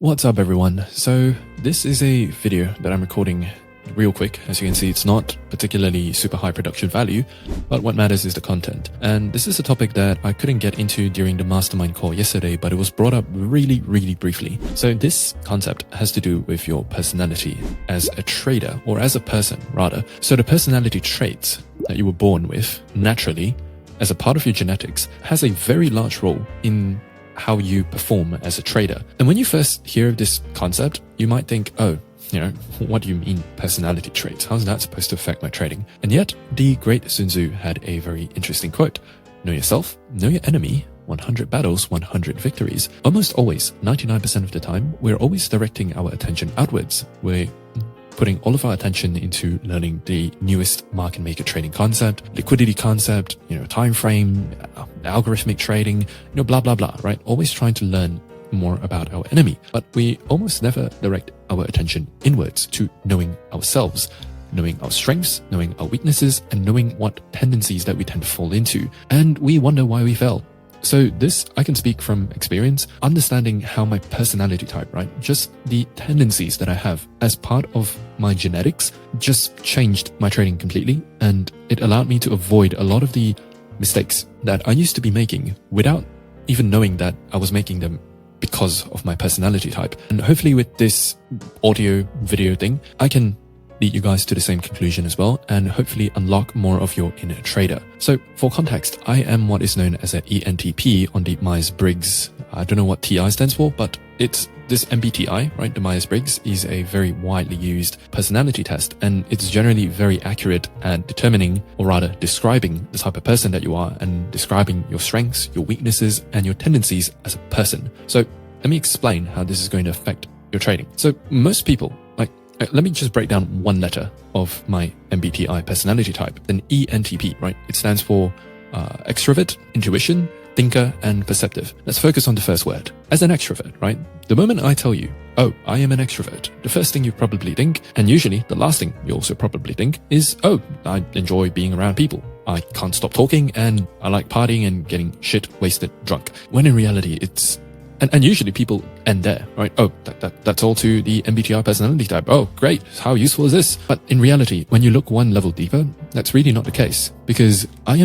What's up everyone? So this is a video that I'm recording real quick. As you can see, it's not particularly super high production value, but what matters is the content. And this is a topic that I couldn't get into during the mastermind call yesterday, but it was brought up really briefly. So this concept has to do with your personality as a trader, or as a person rather. So the personality traits that you were born with naturally as a part of your genetics has a very large role in how you perform as a trader. And when you first hear of this concept, you might think, oh, what do you mean personality traits? How's that supposed to affect my trading? And yet, the great Sun Tzu had a very interesting quote. Know yourself, know your enemy, 100 battles, 100 victories. Almost always, 99% of the time, we're always directing our attention outwards. We're putting all of our attention into learning the newest market maker trading concept, liquidity concept, time frame, algorithmic trading, blah, right? Always trying to learn more about our enemy. But we almost never direct our attention inwards to knowing ourselves, knowing our strengths, knowing our weaknesses, and knowing what tendencies that we tend to fall into. And we wonder why we fail. So this, I can speak from experience, understanding how my personality type, right? Just the tendencies that I have as part of my genetics just changed my trading completely. And it allowed me to avoid a lot of the mistakes that I used to be making without even knowing that I was making them because of my personality type. And hopefully with this audio video thing, I can lead you guys to the same conclusion as well, and hopefully unlock more of your inner trader. So for context, I am what is known as an ENTP on the Myers-Briggs. I don't know what TI stands for, but it's this MBTI, right? The Myers-Briggs is a very widely used personality test, and it's generally very accurate at determining, or rather describing, the type of person that you are and describing your strengths, your weaknesses, and your tendencies as a person. So let me explain how this is going to affect your trading. So most people, let me just break down one letter of my MBTI personality type, an ENTP, right? It stands for extrovert, intuition, thinker, and perceptive. Let's focus on the first word. As an extrovert, right? The moment I tell you, oh, I am an extrovert, the first thing you probably think, and usually the last thing you also probably think, is, oh, I enjoy being around people. I can't stop talking, and I like partying and getting shit wasted drunk. When in reality, it's And usually people end there, right? Oh, that's all to the MBTI personality type. Oh, great. How useful is this? But in reality, when you look one level deeper, that's really not the case, because I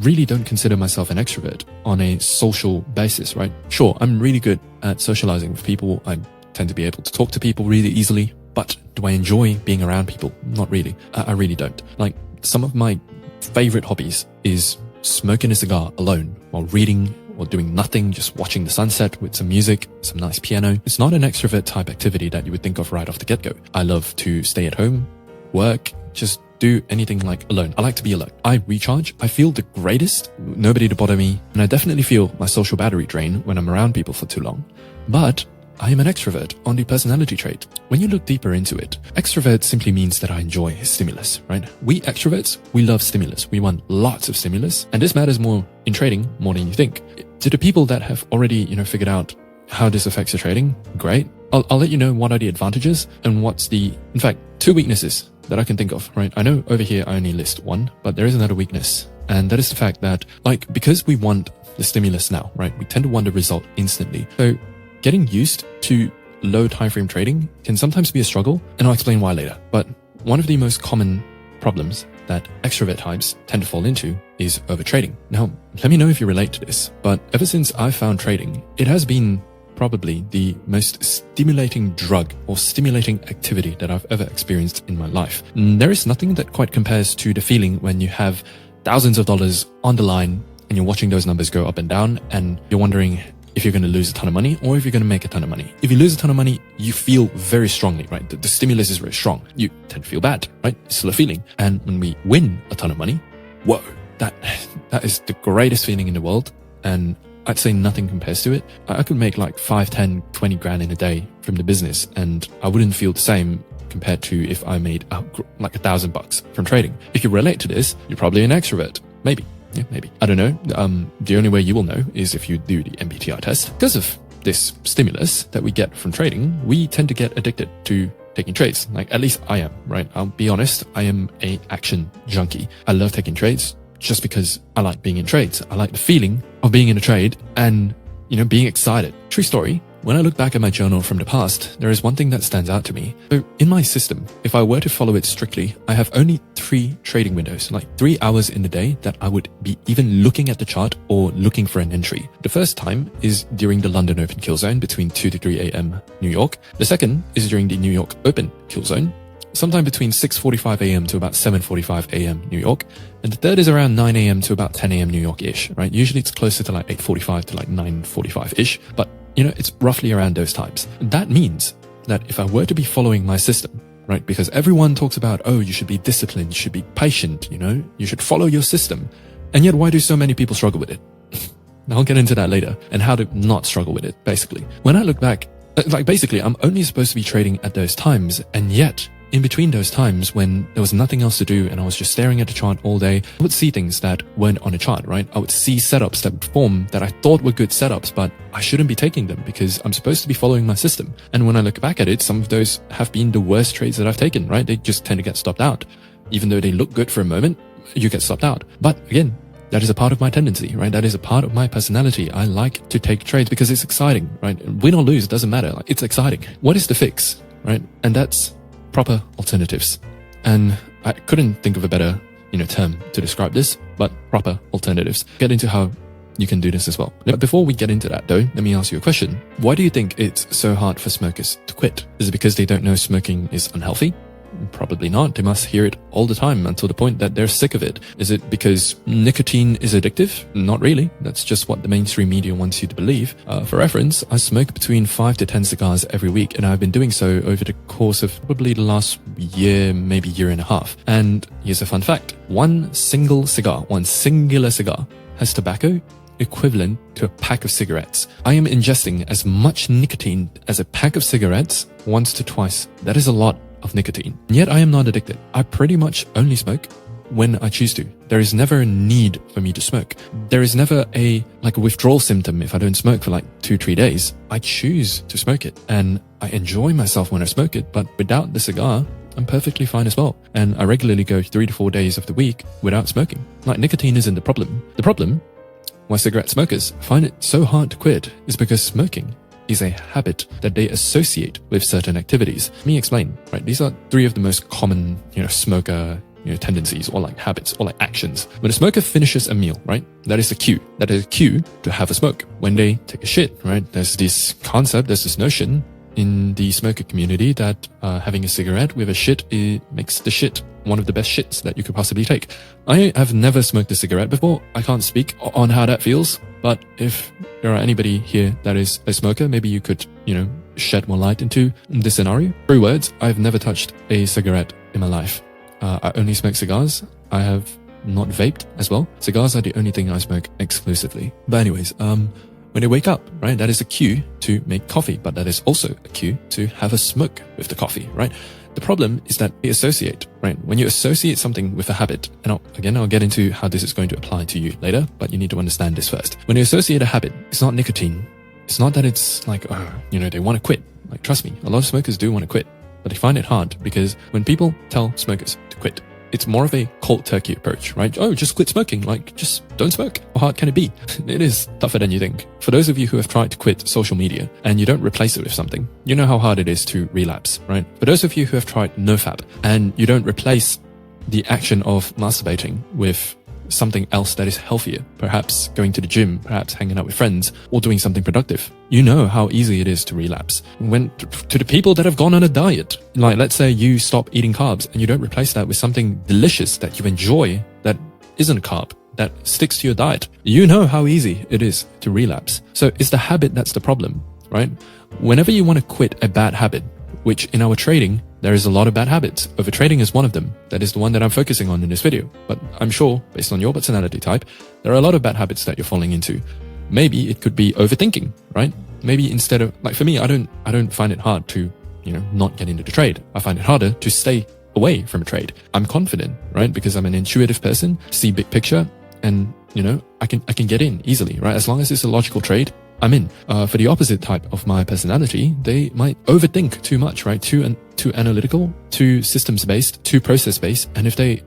really don't consider myself an extrovert on a social basis, right? Sure, I'm really good at socializing with people. I tend to be able to talk to people really easily, but do I enjoy being around people? Not really. I really don't. Like, some of my favorite hobbies is smoking a cigar alone while reading or doing nothing, just watching the sunset with some music, some nice piano. It's not an extrovert type activity that you would think of right off the get-go. I love to stay at home, work, just do anything like alone. I like to be alone. I recharge. I feel the greatest, nobody to bother me, and I definitely feel my social battery drain when I'm around people for too long. But I am an extrovert on the personality trait. When you look deeper into it, extrovert simply means that I enjoy stimulus, right? We extroverts, we love stimulus. We want lots of stimulus, and this matters more in trading more than you think. To the people that have already, figured out how this affects your trading, great. I'll let you know what are the advantages and what's in fact, two weaknesses that I can think of, right? I know over here I only list one, but there is another weakness. And that is the fact that, because we want the stimulus now, right? We tend to want the result instantly. So getting used to low time frame trading can sometimes be a struggle, and I'll explain why later. But one of the most common problems that extrovert types tend to fall into is overtrading. Now, let me know if you relate to this, but ever since I found trading, it has been probably the most stimulating drug or stimulating activity that I've ever experienced in my life. There is nothing that quite compares to the feeling when you have thousands of dollars on the line and you're watching those numbers go up and down, and you're wondering if you're going to lose a ton of money or if you're going to make a ton of money. If you lose a ton of money, you feel very strongly, right? The stimulus is very strong. You tend to feel bad, right? It's still a feeling. And when we win a ton of money, whoa, that is the greatest feeling in the world. And I'd say nothing compares to it. I could make like 5, 10, 20 grand in a day from the business, and I wouldn't feel the same compared to if I made like $1,000 from trading. If you relate to this, you're probably an extrovert. Maybe. Yeah, maybe. I don't know. The only way you will know is if you do the MBTI test. Because of this stimulus that we get from trading, we tend to get addicted to taking trades. Like, at least I am, right? I'll be honest. I am a action junkie. I love taking trades just because I like being in trades. I like the feeling of being in a trade and being excited. True story. When I look back at my journal from the past, there is one thing that stands out to me. So in my system, if I were to follow it strictly, I have only 3 trading windows, like 3 hours in the day that I would be even looking at the chart or looking for an entry. The first time is during the London Open kill zone between 2 to 3 a.m. New York. The second is during the New York Open kill zone, sometime between 6:45 a.m. to about 7:45 a.m. New York. And the third is around 9 a.m. to about 10 a.m. New York-ish, right? Usually it's closer to like 8:45 to like 9:45-ish, but it's roughly around those times. That means that if I were to be following my system, right? Because everyone talks about, oh, you should be disciplined, you should be patient, you should follow your system. And yet why do so many people struggle with it? I'll get into that later and how to not struggle with it, basically. When I look back, basically, I'm only supposed to be trading at those times, and yet in between those times when there was nothing else to do and I was just staring at the chart all day, I would see things that weren't on a chart, right? I would see setups that would form that I thought were good setups, but I shouldn't be taking them because I'm supposed to be following my system. And when I look back at it, some of those have been the worst trades that I've taken, right? They just tend to get stopped out. Even though they look good for a moment, you get stopped out. But again, that is a part of my tendency, right? That is a part of my personality. I like to take trades because it's exciting, right? Win or lose, it doesn't matter. It's exciting. What is the fix, right? And that's proper alternatives. And I couldn't think of a better, term to describe this, but proper alternatives. Get into how you can do this as well. But before we get into that though, let me ask you a question. Why do you think it's so hard for smokers to quit? Is it because they don't know smoking is unhealthy? Probably not. They must hear it all the time until the point that they're sick of it. Is it because nicotine is addictive? Not really. That's just what the mainstream media wants you to believe. For reference, I smoke between 5 to 10 cigars every week, and I've been doing so over the course of probably the last year, maybe year and a half. And here's a fun fact. One singular cigar has tobacco equivalent to a pack of cigarettes. I am ingesting as much nicotine as a pack of cigarettes once to twice. That is a lot of nicotine. And yet I am not addicted. I pretty much only smoke when I choose to. There is never a need for me to smoke. There is never a withdrawal symptom if I don't smoke for 2-3 days. I choose to smoke it and I enjoy myself when I smoke it, but without the cigar, I'm perfectly fine as well. And I regularly go 3 to 4 days of the week without smoking. Nicotine isn't the problem. The problem why cigarette smokers find it so hard to quit is because smoking is a habit that they associate with certain activities. Let me explain, right? These are 3 of the most common, smoker, tendencies or habits or actions. When a smoker finishes a meal, right? That is a cue. That is a cue to have a smoke. When they take a shit, right? There's this concept, there's this notion in the smoker community that having a cigarette with a shit, it makes the shit one of the best shits that you could possibly take. I have never smoked a cigarette before. I can't speak on how that feels, but if there are anybody here that is a smoker, maybe you could, shed more light into this scenario. 3 words, I've never touched a cigarette in my life. I only smoke cigars. I have not vaped as well. Cigars are the only thing I smoke exclusively. But anyways, when they wake up, right, that is a cue to make coffee, but that is also a cue to have a smoke with the coffee, right? The problem is that they associate, right? When you associate something with a habit, and I'll get into how this is going to apply to you later, but you need to understand this first. When you associate a habit, it's not nicotine. It's not that it's they want to quit. Trust me, a lot of smokers do want to quit, but they find it hard because when people tell smokers to quit, it's more of a cold turkey approach, right? Oh, just quit smoking. Just don't smoke. How hard can it be? It is tougher than you think. For those of you who have tried to quit social media and you don't replace it with something, you know how hard it is to relapse, right? For those of you who have tried nofap and you don't replace the action of masturbating with something else that is healthier, perhaps going to the gym, perhaps hanging out with friends, or doing something productive, you know how easy it is to relapse. When to the people that have gone on a diet, let's say you stop eating carbs and you don't replace that with something delicious that you enjoy that isn't a carb, that sticks to your diet, you know how easy it is to relapse. So it's the habit that's the problem, right? Whenever you want to quit a bad habit, which in our trading, there is a lot of bad habits. Overtrading is one of them. That is the one that I'm focusing on in this video. But I'm sure, based on your personality type, there are a lot of bad habits that you're falling into. Maybe it could be overthinking, right? Maybe instead of, for me, I don't find it hard to, not get into the trade. I find it harder to stay away from a trade. I'm confident, right? Because I'm an intuitive person, see big picture, and, I can get in easily, right? As long as it's a logical trade, I'm in. For the opposite type of my personality, they might overthink too much, right? Too analytical, too systems-based, too process-based. And if they're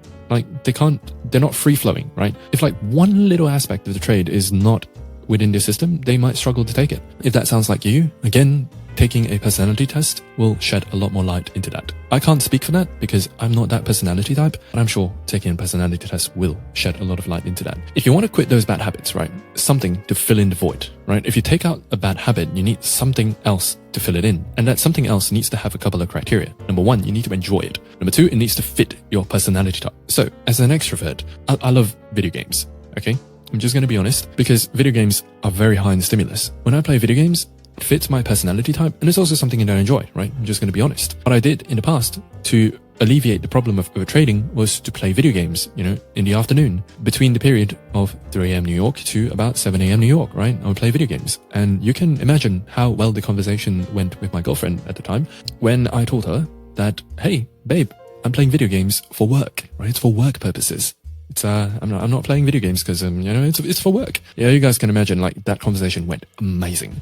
not free-flowing, right? If one little aspect of the trade is not within their system, they might struggle to take it. If that sounds like you, again, taking a personality test will shed a lot more light into that. I can't speak for that because I'm not that personality type, but I'm sure taking a personality test will shed a lot of light into that. If you want to quit those bad habits, right, something to fill in the void, right? If you take out a bad habit, you need something else to fill it in. And that something else needs to have a couple of criteria. Number one, you need to enjoy it. Number two, it needs to fit your personality type. So as an extrovert, I love video games, okay? I'm just going to be honest because video games are very high in stimulus. When I play video games, it fits my personality type and it's also something that I enjoy, right? I'm just going to be honest. What I did in the past to alleviate the problem of overtrading was to play video games, in the afternoon between the period of 3 a.m. New York to about 7 a.m. New York, right? I would play video games. And you can imagine how well the conversation went with my girlfriend at the time when I told her that, hey, babe, I'm playing video games for work, right? It's for work purposes. It's I'm not playing video games because it's for work. Yeah, you guys can imagine like that conversation went amazing.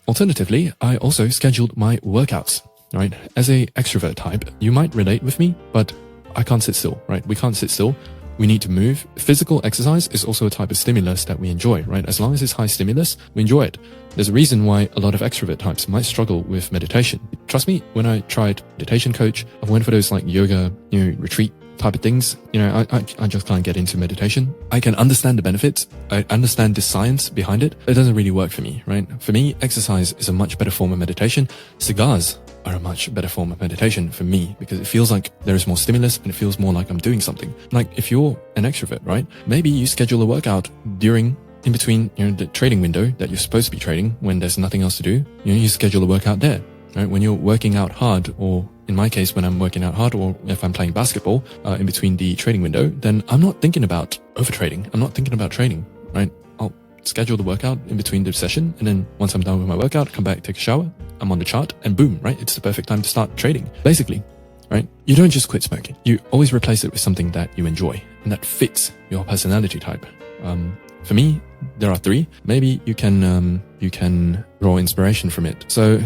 Alternatively, I also scheduled my workouts, right? As a extrovert type, you might relate with me, but I can't sit still, right? We can't sit still. We need to move. Physical exercise is also a type of stimulus that we enjoy, right? As long as it's high stimulus, we enjoy it. There's a reason why a lot of extrovert types might struggle with meditation. Trust me, when I tried meditation coach, I went for those like yoga, retreat type of things. I just can't get into meditation. I can understand the benefits. I understand the science behind it. It doesn't really work for me, right? For me, exercise is a much better form of meditation. Cigars are a much better form of meditation for me because it feels like there is more stimulus and it feels more like I'm doing something. Like if you're an extrovert, right? Maybe you schedule a workout in between, the trading window that you're supposed to be trading when there's nothing else to do. You schedule a workout there, right? When you're working out hard, or in my case, when I'm working out hard, or if I'm playing basketball in between the trading window, then I'm not thinking about overtrading. I'm not thinking about trading, right? I'll schedule the workout in between the session. And then once I'm done with my workout, come back, take a shower. I'm on the chart and boom, right? It's the perfect time to start trading. Basically, right? You don't just quit smoking. You always replace it with something that you enjoy and that fits your personality type. For me, there are three. Maybe you can draw inspiration from it. So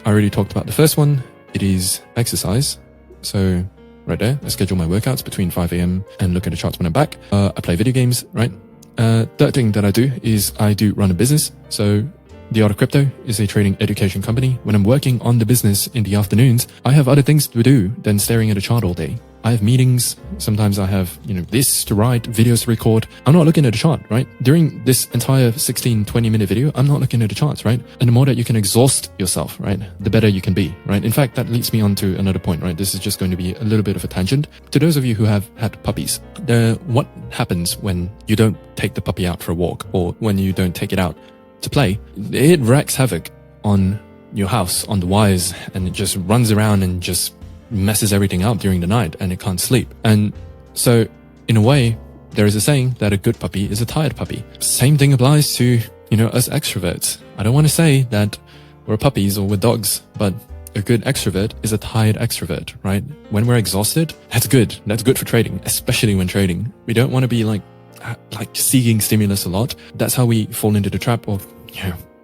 I already talked about the first one. It is exercise. So right there, I schedule my workouts between 5 a.m. and look at the charts when I'm back. I play video games, right? Third thing that I do is I do run a business. So The Art of Crypto is a trading education company. When I'm working on the business in the afternoons, I have other things to do than staring at a chart all day. I have meetings. Sometimes I have, this to write, videos to record. I'm not looking at a chart, right? During this entire 20-minute video, I'm not looking at the charts, right? And the more that you can exhaust yourself, right, the better you can be, right? In fact, that leads me on to another point, right? This is just going to be a little bit of a tangent. To those of you who have had puppies, what happens when you don't take the puppy out for a walk or when you don't take it out to play? It wreaks havoc on your house, on the wires, and it just runs around and just messes everything up during the night and it can't sleep. And so in a way, there is a saying that a good puppy is a tired puppy. Same thing applies to, us extroverts. I don't want to say that we're puppies or we're dogs, but a good extrovert is a tired extrovert, right? When we're exhausted, that's good. That's good for trading, especially when trading. We don't want to be like seeking stimulus a lot. That's how we fall into the trap of,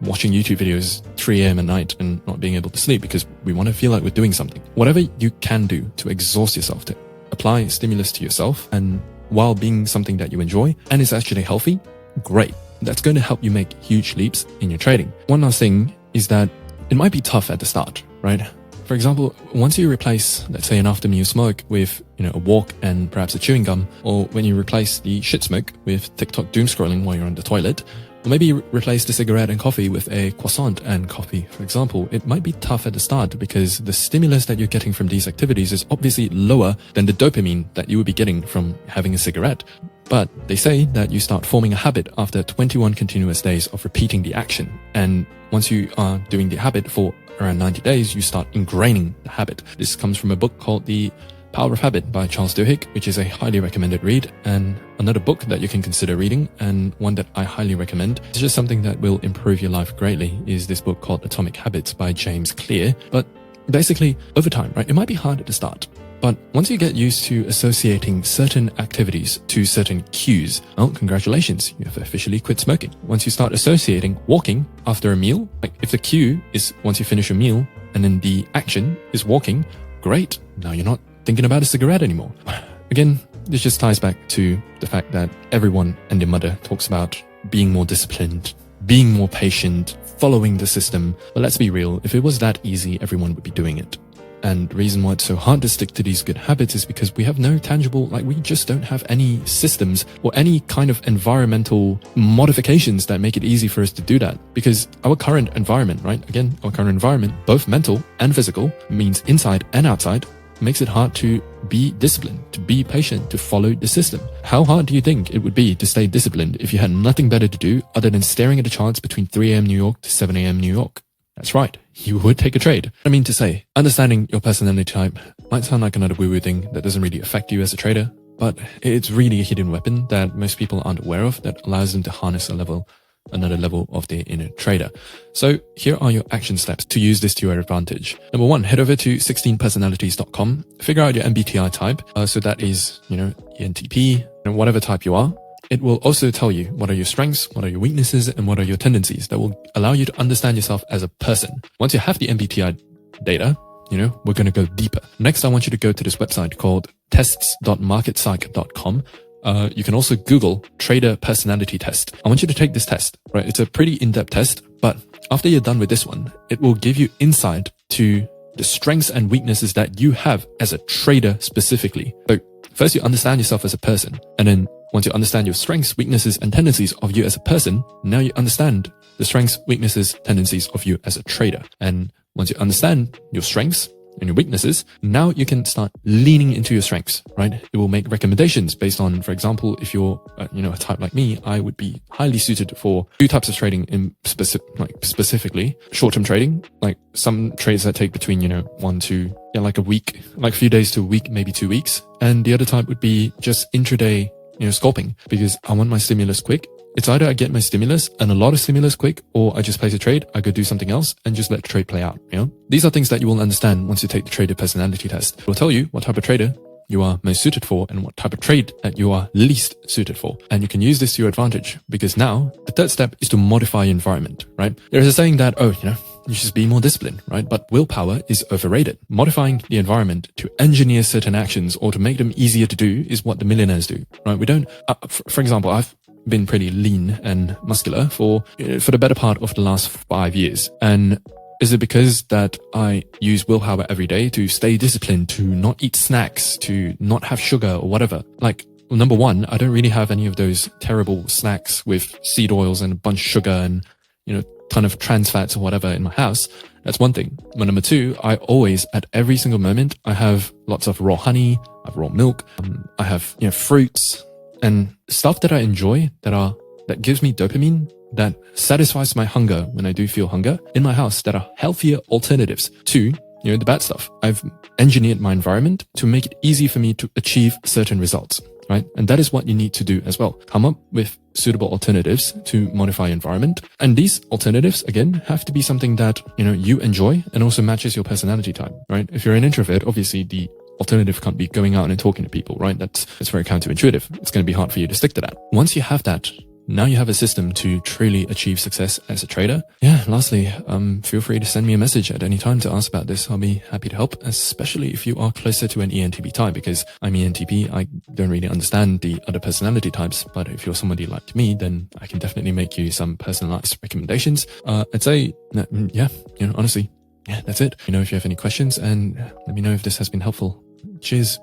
watching YouTube videos 3 a.m. at night and not being able to sleep because we want to feel like we're doing something. Whatever you can do to exhaust yourself, to apply stimulus to yourself and while being something that you enjoy and is actually healthy, great. That's going to help you make huge leaps in your trading. One last thing is that it might be tough at the start, right? For example, once you replace, let's say, an afternoon smoke with, a walk and perhaps a chewing gum, or when you replace the shit smoke with TikTok doom scrolling while you're on the toilet, or maybe replace the cigarette and coffee with a croissant and coffee, for example, it might be tough at the start because the stimulus that you're getting from these activities is obviously lower than the dopamine that you would be getting from having a cigarette. But they say that you start forming a habit after 21 continuous days of repeating the action. And once you are doing the habit for around 90 days, you start ingraining the habit. This comes from a book called The Power of Habit by Charles Duhigg, which is a highly recommended read. And another book that you can consider reading, and one that I highly recommend, it's just something that will improve your life greatly, is this book called Atomic Habits by James Clear. But basically, over time, right, it might be hard at the start. But once you get used to associating certain activities to certain cues, well, congratulations, you have officially quit smoking. Once you start associating walking after a meal, like if the cue is once you finish a meal and then the action is walking, great. Now you're not thinking about a cigarette anymore. Again, this just ties back to the fact that everyone and their mother talks about being more disciplined, being more patient, following the system. But let's be real, if it was that easy, everyone would be doing it. And the reason why it's so hard to stick to these good habits is because we have no tangible, we just don't have any systems or any kind of environmental modifications that make it easy for us to do that. Because our current environment, right? Again, our current environment, both mental and physical, means inside and outside, makes it hard to be disciplined, to be patient, to follow the system. How hard do you think it would be to stay disciplined if you had nothing better to do other than staring at the charts between 3 a.m. New York to 7 a.m. New York? That's right, you would take a trade. I mean to say, understanding your personality type might sound like another woo-woo thing that doesn't really affect you as a trader, but it's really a hidden weapon that most people aren't aware of that allows them to harness another level of their inner trader. So here are your action steps to use this to your advantage. Number 1, head over to 16personalities.com, figure out your MBTI type. So that is, ENTP and whatever type you are. It will also tell you what are your strengths, what are your weaknesses, and what are your tendencies that will allow you to understand yourself as a person. Once you have the MBTI data, we're going to go deeper. Next, I want you to go to this website called tests.marketpsych.com. You can also Google trader personality test. I want you to take this test, right? It's a pretty in-depth test, but after you're done with this one, it will give you insight to the strengths and weaknesses that you have as a trader specifically. So first you understand yourself as a person, and then once you understand your strengths, weaknesses, and tendencies of you as a person, now you understand the strengths, weaknesses, tendencies of you as a trader. And once you understand your strengths and your weaknesses, now you can start leaning into your strengths, right? It will make recommendations based on, for example, if you're, a type like me, I would be highly suited for 2 types of trading in specifically short-term trading, like some trades that take between, 1 to a week, like a few days to a week, maybe 2 weeks. And the other type would be just intraday, scalping, because I want my stimulus quick. It's either I get my stimulus and a lot of stimulus quick, or I just place a trade, I go do something else and just let the trade play out. These are things that you will understand once you take the trader personality test. It will tell you what type of trader you are most suited for and what type of trade that you are least suited for. And you can use this to your advantage, because now the third step is to modify your environment, right? There is a saying that, you should be more disciplined, right? But willpower is overrated. Modifying the environment to engineer certain actions or to make them easier to do is what the millionaires do, right? We don't, for example, I've been pretty lean and muscular for the better part of the last 5 years. And is it because that I use willpower every day to stay disciplined, to not eat snacks, to not have sugar or whatever? Number 1, I don't really have any of those terrible snacks with seed oils and a bunch of sugar and, ton of trans fats or whatever in my house. That's one thing. But number 2, I always, at every single moment, I have lots of raw honey, I have raw milk, I have, fruits and stuff that I enjoy that gives me dopamine, that satisfies my hunger when I do feel hunger in my house, that are healthier alternatives to, the bad stuff. I've engineered my environment to make it easy for me to achieve certain results, right? And that is what you need to do as well. Come up with suitable alternatives to modify your environment. And these alternatives, again, have to be something that, you enjoy and also matches your personality type, right? If you're an introvert, obviously the alternative can't be going out and talking to people, right? That's very counterintuitive. It's going to be hard for you to stick to that. Once you have that, now you have a system to truly achieve success as a trader. Yeah, lastly, feel free to send me a message at any time to ask about this. I'll be happy to help, especially if you are closer to an ENTP type, because I'm ENTP. I don't really understand the other personality types, but if you're somebody like me, then I can definitely make you some personalized recommendations. I'd say, honestly, that's it. If you have any questions, and let me know if this has been helpful. Cheers.